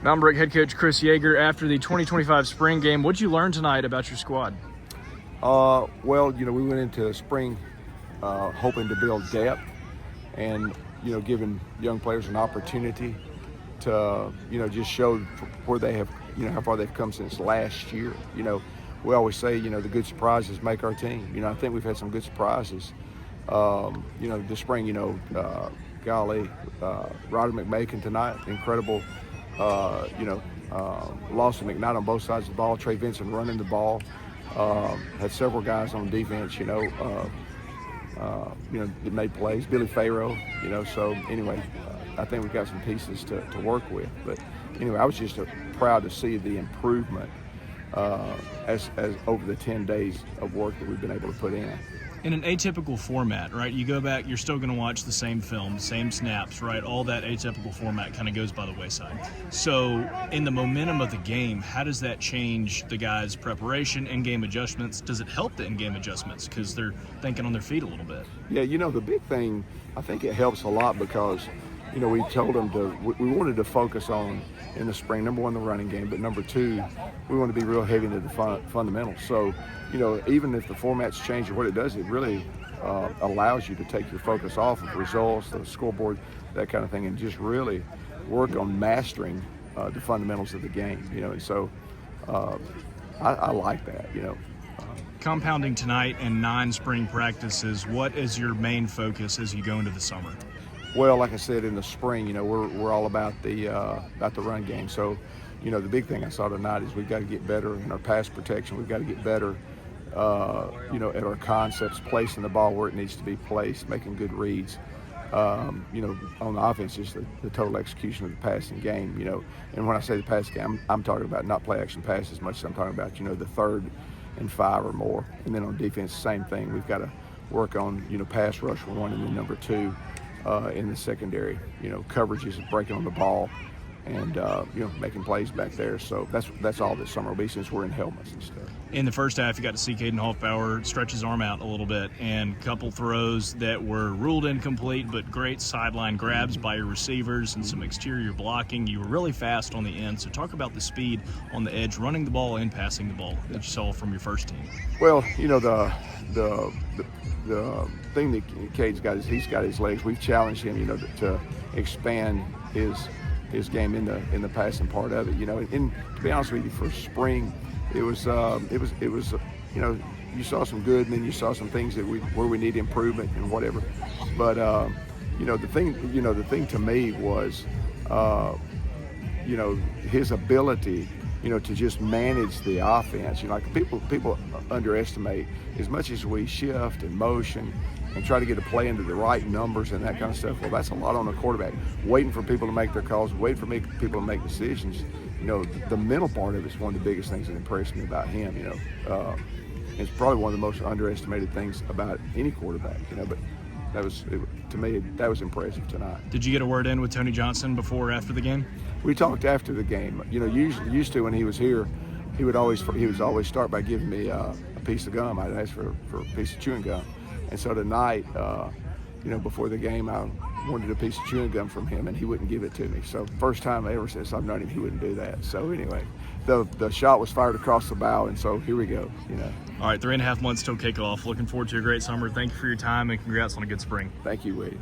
Mountain Brook head coach Chris Yeager, after the 2025 spring game, what did you learn tonight about your squad? Well, we went into spring hoping to build depth and, giving young players an opportunity to, just show where they have, how far they've come since last year. We always say, the good surprises make our team. I think we've had some good surprises. This spring, Rodder McMakin tonight, incredible. Lawson McKnight on both sides of the ball. Trey Vincent running the ball. Had several guys on defense, that made plays. Billy Farrow, so anyway, I think we've got some pieces to work with. But anyway, I was just proud to see the improvement as over the 10 days of work that we've been able to put in. In an atypical format, right? You go back, you're still going to watch the same film, same snaps, right? All that atypical format kind of goes by the wayside. So in the momentum of the game, how does that change the guys' preparation, in-game adjustments? Does it help the in-game adjustments because they're thinking on their feet a little bit? Yeah, the big thing, I think it helps a lot because, we told them we wanted to focus on, in the spring, number one, the running game, but number two, we want to be real heavy into the fundamentals. So, even if the format's changed or what it does, it really allows you to take your focus off of results, the scoreboard, that kind of thing, and just really work on mastering the fundamentals of the game, and so I like that, Compounding tonight and 9 spring practices, what is your main focus as you go into the summer? Well, like I said, in the spring, we're all about the run game. So, the big thing I saw tonight is we've got to get better in our pass protection. We've got to get better, at our concepts, placing the ball where it needs to be placed, making good reads. On the offense, just the total execution of the passing game. And when I say the passing game, I'm talking about not play action pass as much as I'm talking about, the 3rd and 5 or more. And then on defense, same thing. We've got to work on, pass rush 1 and then number 2. In the secondary, coverages and breaking on the ball and, making plays back there. So that's all this summer will be since we're in helmets and stuff. In the first half, you got to see Caden Hoffbauer stretch his arm out a little bit and a couple throws that were ruled incomplete, but great sideline grabs by your receivers and some exterior blocking. You were really fast on the end. So talk about the speed on the edge, running the ball and passing the ball that you saw from your first team. Well, the thing that Cade's got is he's got his legs. We've challenged him, to expand his game in the passing part of it. And to be honest with you, for spring, it was you saw some good, and then you saw some things where we need improvement and whatever. But the thing to me was his ability, to just manage the offense. Like people underestimate, as much as we shift and motion and try to get a play into the right numbers and that kind of stuff. Well, that's a lot on the quarterback. Waiting for people to make their calls, waiting for people to make decisions. The mental part of it is one of the biggest things that impressed me about him. It's probably one of the most underestimated things about any quarterback. But to me, that was impressive tonight. Did you get a word in with Tony Johnson before or after the game? We talked after the game. Usually used to when he was here, he would always start by giving me a piece of gum. I'd ask for a piece of chewing gum. And so tonight, before the game, I wanted a piece of chewing gum from him, and he wouldn't give it to me. So first time ever since I've known him, he wouldn't do that. So anyway, the shot was fired across the bow, and so here we go. All right, 3.5 months till kickoff. Looking forward to a great summer. Thank you for your time, and congrats on a good spring. Thank you, Wade.